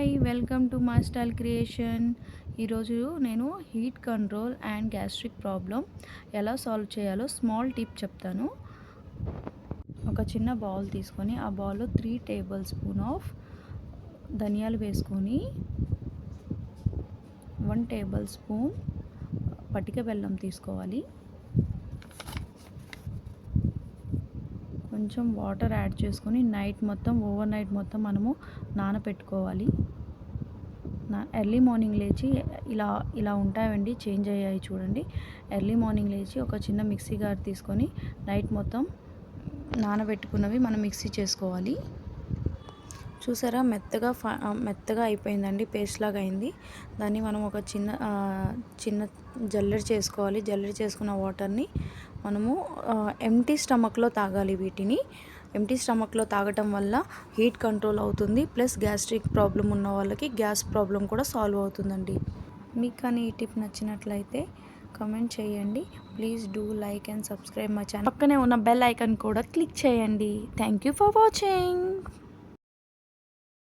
Hi welcome to మా style creation. ఈరోజు నేను heat control and gastric problem ఎలా సాల్వ్ చేయాలో స్మాల్ టిప్ చెప్తాను. ఒక చిన్న బౌల్ తీసుకొని ఆ బౌల్లో 3 టేబుల్ స్పూన్ ఆఫ్ ధనియాలు వేసుకొని 1 టేబుల్ స్పూన్ పటిక బెల్లం తీసుకోవాలి. కొంచెం వాటర్ యాడ్ చేసుకొని ఓవర్ నైట్ మొత్తం మనము నానపెట్టుకోవాలి. ఎర్లీ మార్నింగ్ లేచి ఇలా ఉంటాయండి, చేంజ్ అయ్యాయి చూడండి. ఎర్లీ మార్నింగ్ లేచి ఒక చిన్న మిక్సీ జార్ తీసుకొని నైట్ మొత్తం నానబెట్టుకున్నవి మనం మిక్సీ చేసుకోవాలి. చూసారా, మెత్తగా అయిపోయిందండి, పేస్ట్ లాగా అయింది. దాన్ని మనం ఒక చిన్న జల్లెడ చేసుకోవాలి. జల్లెడ చేసుకున్న వాటర్ని మనము ఎంప్టీ స్టమక్లో తాగాలి. వీటిని ఎంప్టీ స్టమక్లో తాగటం వల్ల హీట్ కంట్రోల్ అవుతుంది, ప్లస్ గ్యాస్ట్రిక్ ప్రాబ్లం ఉన్న వాళ్ళకి గ్యాస్ ప్రాబ్లం కూడా సాల్వ్ అవుతుందండి. మీకు కానీ ఈ టిప్ నచ్చినట్లయితే కమెంట్ చేయండి. Please do like and subscribe my channel. పక్కనే ఉన్న బెల్ ఐకాన్ కూడా క్లిక్ చేయండి. Thank you for watching.